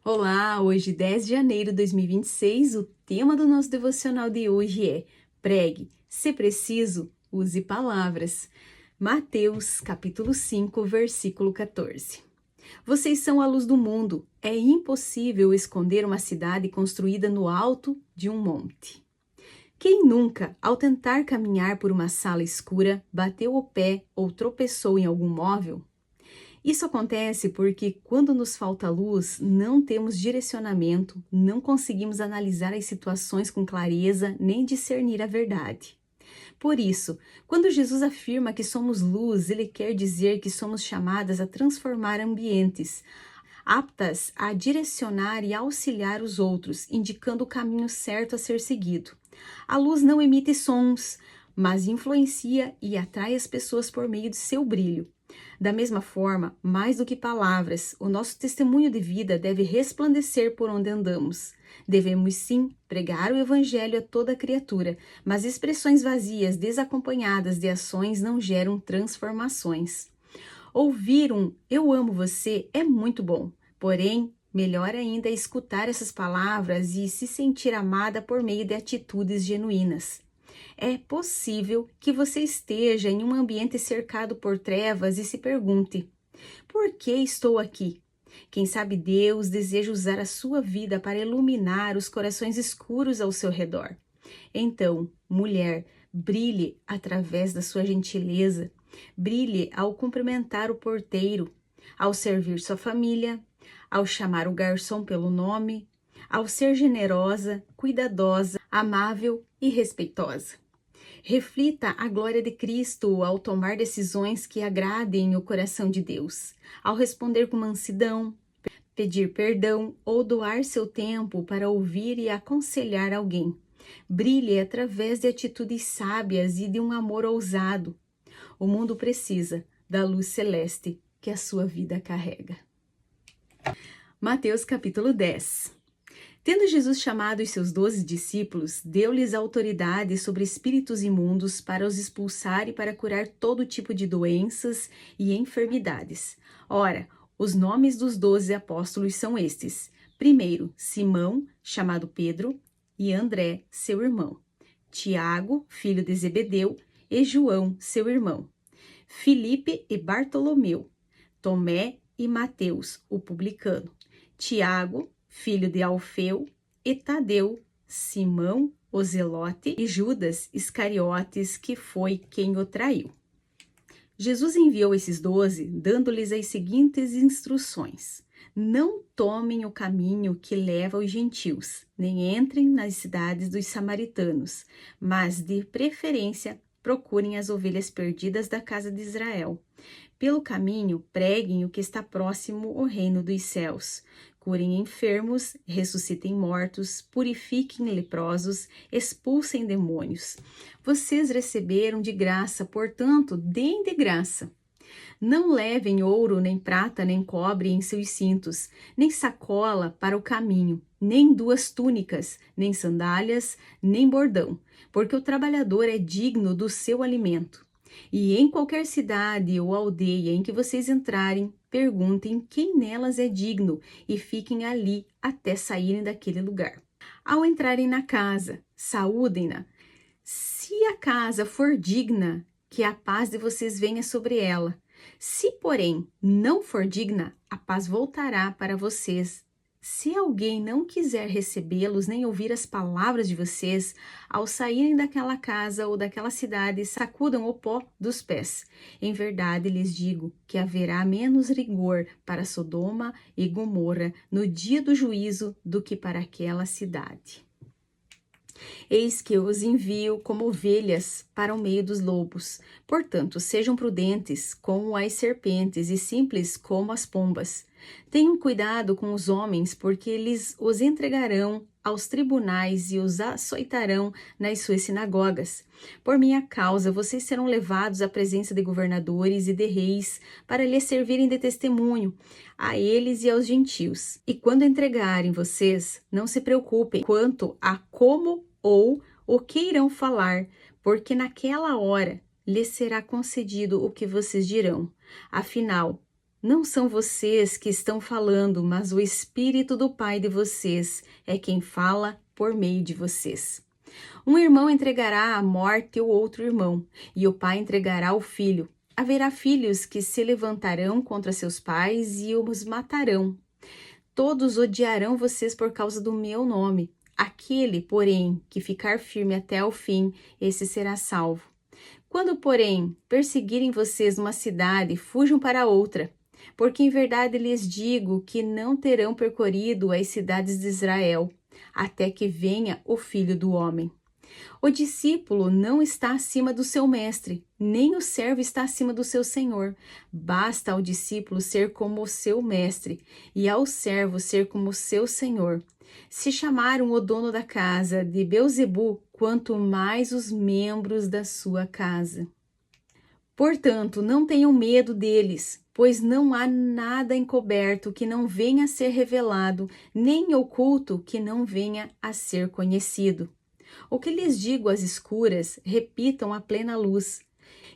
Olá, hoje 10 de janeiro de 2026, o tema do nosso devocional de hoje é Pregue, se preciso, use palavras. Mateus, capítulo 5, versículo 14. Vocês são a luz do mundo. É impossível esconder uma cidade construída no alto de um monte. Quem nunca, ao tentar caminhar por uma sala escura, bateu o pé ou tropeçou em algum móvel? Isso acontece porque, quando nos falta luz, não temos direcionamento, não conseguimos analisar as situações com clareza nem discernir a verdade. Por isso, quando Jesus afirma que somos luz, ele quer dizer que somos chamadas a transformar ambientes, aptas a direcionar e auxiliar os outros, indicando o caminho certo a ser seguido. A luz não emite sons, mas influencia e atrai as pessoas por meio de seu brilho. Da mesma forma, mais do que palavras, o nosso testemunho de vida deve resplandecer por onde andamos. Devemos sim pregar o evangelho a toda criatura, mas expressões vazias, desacompanhadas de ações não geram transformações. Ouvir um "eu amo você" é muito bom, porém, melhor ainda é escutar essas palavras e se sentir amada por meio de atitudes genuínas. É possível que você esteja em um ambiente cercado por trevas e se pergunte: por que estou aqui? Quem sabe Deus deseja usar a sua vida para iluminar os corações escuros ao seu redor. Então, mulher, brilhe através da sua gentileza, brilhe ao cumprimentar o porteiro, ao servir sua família, ao chamar o garçom pelo nome, ao ser generosa, cuidadosa, amável e respeitosa. Reflita a glória de Cristo ao tomar decisões que agradem o coração de Deus, ao responder com mansidão, pedir perdão ou doar seu tempo para ouvir e aconselhar alguém. Brilhe através de atitudes sábias e de um amor ousado. O mundo precisa da luz celeste que a sua vida carrega. Mateus capítulo 10. Tendo Jesus chamado os seus 12 discípulos, deu-lhes autoridade sobre espíritos imundos para os expulsar e para curar todo tipo de doenças e enfermidades. Ora, os nomes dos 12 apóstolos são estes. Primeiro, Simão, chamado Pedro, e André, seu irmão. Tiago, filho de Zebedeu, e João, seu irmão. Filipe e Bartolomeu. Tomé e Mateus, o publicano. Tiago, filho de Alfeu, e Tadeu, Simão, o Zelote, e Judas Iscariotes, que foi quem o traiu. Jesus enviou esses 12, dando-lhes as seguintes instruções: não tomem o caminho que leva aos gentios, nem entrem nas cidades dos samaritanos, mas, de preferência, procurem as ovelhas perdidas da casa de Israel. Pelo caminho, preguem o que está próximo ao reino dos céus. Curem enfermos, ressuscitem mortos, purifiquem leprosos, expulsem demônios. Vocês receberam de graça, portanto, deem de graça. Não levem ouro, nem prata, nem cobre em seus cintos, nem sacola para o caminho, nem 2 túnicas, nem sandálias, nem bordão, porque o trabalhador é digno do seu alimento. E em qualquer cidade ou aldeia em que vocês entrarem, perguntem quem nelas é digno e fiquem ali até saírem daquele lugar. Ao entrarem na casa, saúdem-na. Se a casa for digna, que a paz de vocês venha sobre ela. Se, porém, não for digna, a paz voltará para vocês. Se alguém não quiser recebê-los nem ouvir as palavras de vocês, ao saírem daquela casa ou daquela cidade, sacudam o pó dos pés. Em verdade lhes digo que haverá menos rigor para Sodoma e Gomorra no dia do juízo do que para aquela cidade. Eis que eu os envio como ovelhas para o meio dos lobos. Portanto, sejam prudentes como as serpentes e simples como as pombas. Tenham cuidado com os homens, porque eles os entregarão aos tribunais e os açoitarão nas suas sinagogas. Por minha causa, vocês serão levados à presença de governadores e de reis, para lhes servirem de testemunho, a eles e aos gentios. E quando entregarem vocês, não se preocupem quanto a como ou o que irão falar, porque naquela hora lhes será concedido o que vocês dirão. Afinal, Não são vocês que estão falando, mas o Espírito do Pai de vocês é quem fala por meio de vocês. Um irmão entregará à morte o outro irmão, e o pai entregará o filho. Haverá filhos que se levantarão contra seus pais e os matarão. Todos odiarão vocês por causa do meu nome. Aquele, porém, que ficar firme até o fim, esse será salvo. Quando, porém, perseguirem vocês numa cidade, fujam para outra, porque em verdade lhes digo que não terão percorrido as cidades de Israel, até que venha o Filho do Homem. O discípulo não está acima do seu mestre, nem o servo está acima do seu senhor. Basta ao discípulo ser como o seu mestre, e ao servo ser como o seu senhor. Se chamaram o dono da casa de Beelzebu, quanto mais os membros da sua casa. Portanto, não tenham medo deles, pois não há nada encoberto que não venha a ser revelado, nem oculto que não venha a ser conhecido. O que lhes digo às escuras, repitam à plena luz.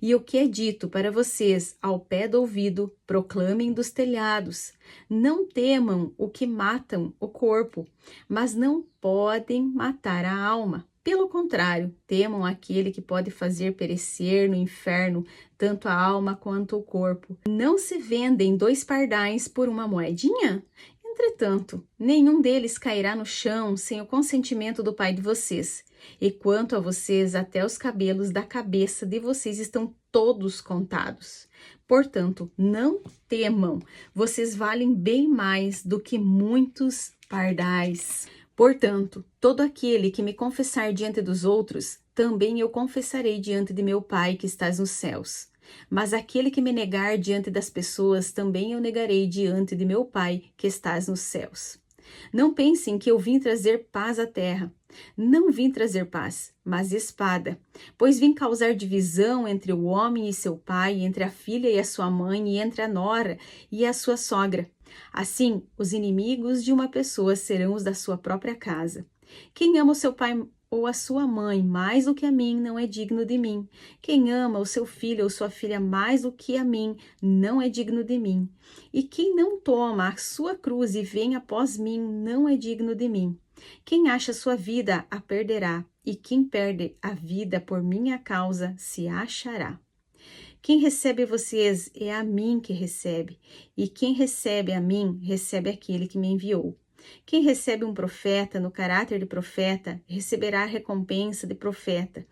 E o que é dito para vocês ao pé do ouvido, proclamem dos telhados. Não temam o que matam o corpo, mas não podem matar a alma. Pelo contrário, temam aquele que pode fazer perecer no inferno tanto a alma quanto o corpo. Não se vendem 2 pardais por uma moedinha? Entretanto, nenhum deles cairá no chão sem o consentimento do Pai de vocês. E quanto a vocês, até os cabelos da cabeça de vocês estão todos contados. Portanto, não temam, vocês valem bem mais do que muitos pardais. Portanto, todo aquele que me confessar diante dos outros, também eu confessarei diante de meu Pai que estás nos céus. Mas aquele que me negar diante das pessoas, também eu negarei diante de meu Pai que estás nos céus. Não pensem que eu vim trazer paz à terra. Não vim trazer paz, mas espada, pois vim causar divisão entre o homem e seu pai, entre a filha e a sua mãe, e entre a nora e a sua sogra. Assim, os inimigos de uma pessoa serão os da sua própria casa. Quem ama o seu pai ou a sua mãe mais do que a mim não é digno de mim. Quem ama o seu filho ou sua filha mais do que a mim não é digno de mim. E quem não toma a sua cruz e vem após mim não é digno de mim. Quem acha sua vida a perderá, e quem perde a vida por minha causa se achará. Quem recebe vocês é a mim que recebe, e quem recebe a mim recebe aquele que me enviou. Quem recebe um profeta no caráter de profeta, receberá a recompensa de profeta.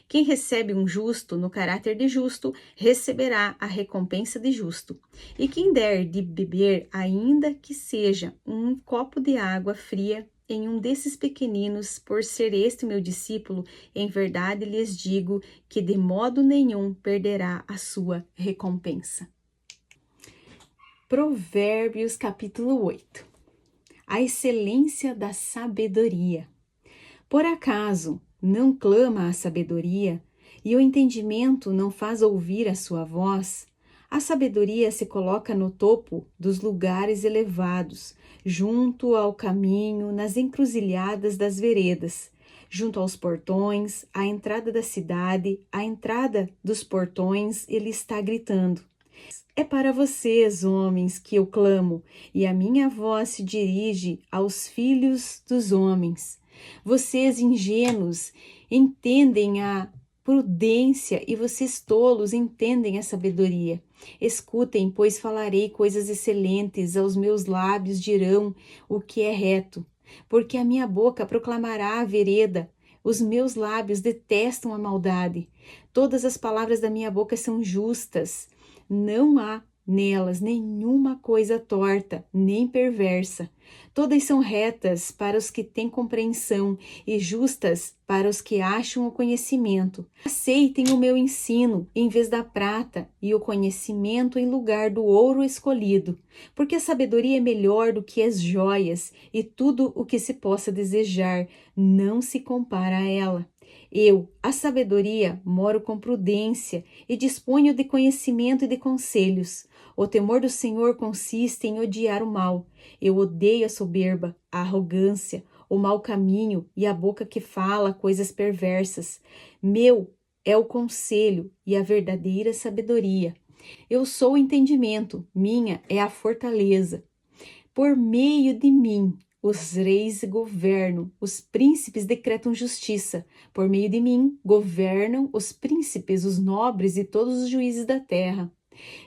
Quem recebe um justo no caráter de justo, receberá a recompensa de justo. E quem der de beber, ainda que seja um copo de água fria, em um desses pequeninos, por ser este meu discípulo, em verdade lhes digo que de modo nenhum perderá a sua recompensa. Provérbios capítulo 8. A excelência da sabedoria. Por acaso não clama a sabedoria, e o entendimento não faz ouvir a sua voz? A sabedoria se coloca no topo dos lugares elevados, junto ao caminho, nas encruzilhadas das veredas, junto aos portões, à entrada da cidade, à entrada dos portões, ele está gritando. É para vocês, homens, que eu clamo, e a minha voz se dirige aos filhos dos homens. Vocês, ingênuos, entendem a prudência, e vocês, tolos, entendem a sabedoria. Escutem, pois falarei coisas excelentes, aos meus lábios dirão o que é reto, porque a minha boca proclamará a vereda, os meus lábios detestam a maldade. Todas as palavras da minha boca são justas, não há nelas nenhuma coisa torta, nem perversa. Todas são retas para os que têm compreensão e justas para os que acham o conhecimento. Aceitem o meu ensino em vez da prata e o conhecimento em lugar do ouro escolhido, porque a sabedoria é melhor do que as joias e tudo o que se possa desejar não se compara a ela. Eu, a sabedoria, moro com prudência e disponho de conhecimento e de conselhos. O temor do Senhor consiste em odiar o mal. Eu odeio a soberba, a arrogância, o mau caminho e a boca que fala coisas perversas. Meu é o conselho e a verdadeira sabedoria. Eu sou o entendimento, minha é a fortaleza. Por meio de mim, os reis governam, os príncipes decretam justiça. Por meio de mim, governam os príncipes, os nobres e todos os juízes da terra.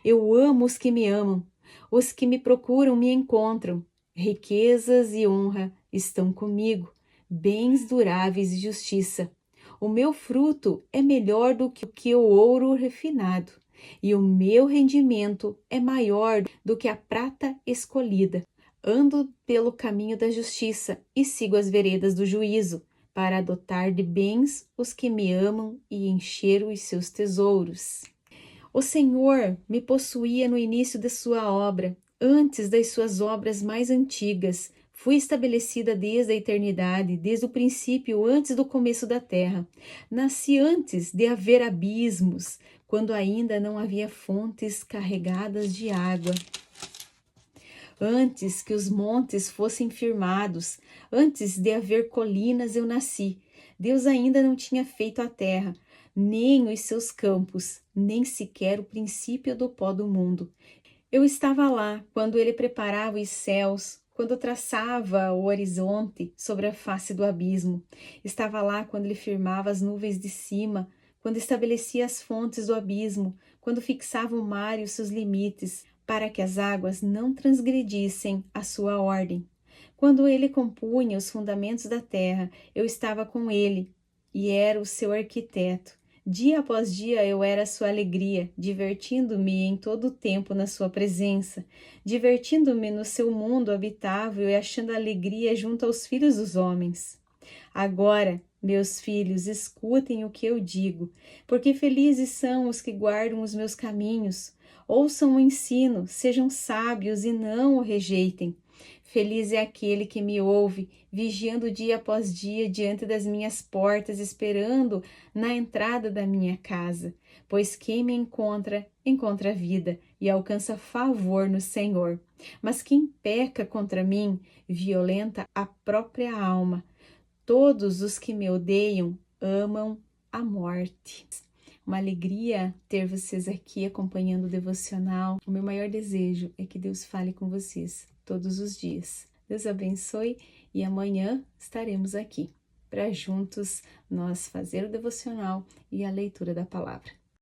Eu amo os que me amam, os que me procuram me encontram. Riquezas e honra estão comigo, bens duráveis e justiça. O meu fruto é melhor do que o ouro refinado, e o meu rendimento é maior do que a prata escolhida. Ando pelo caminho da justiça e sigo as veredas do juízo, para adotar de bens os que me amam e encher os seus tesouros. O Senhor me possuía no início de sua obra, antes das suas obras mais antigas. Fui estabelecida desde a eternidade, desde o princípio, antes do começo da terra. Nasci antes de haver abismos, quando ainda não havia fontes carregadas de água. Antes que os montes fossem firmados, antes de haver colinas, eu nasci. Deus ainda não tinha feito a terra, nem os seus campos, nem sequer o princípio do pó do mundo. Eu estava lá quando ele preparava os céus, quando traçava o horizonte sobre a face do abismo. Estava lá quando ele firmava as nuvens de cima, quando estabelecia as fontes do abismo, quando fixava o mar e os seus limites, para que as águas não transgredissem a sua ordem. Quando ele compunha os fundamentos da terra, eu estava com ele e era o seu arquiteto. Dia após dia eu era sua alegria, divertindo-me em todo o tempo na sua presença, divertindo-me no seu mundo habitável e achando alegria junto aos filhos dos homens. Agora, meus filhos, escutem o que eu digo, porque felizes são os que guardam os meus caminhos. Ouçam o ensino, sejam sábios e não o rejeitem. Feliz é aquele que me ouve, vigiando dia após dia diante das minhas portas, esperando na entrada da minha casa. Pois quem me encontra, encontra a vida e alcança favor no Senhor. Mas quem peca contra mim, violenta a própria alma. Todos os que me odeiam amam a morte. Uma alegria ter vocês aqui acompanhando o devocional. O meu maior desejo é que Deus fale com vocês todos os dias. Deus abençoe e amanhã estaremos aqui para juntos nós fazer o devocional e a leitura da palavra.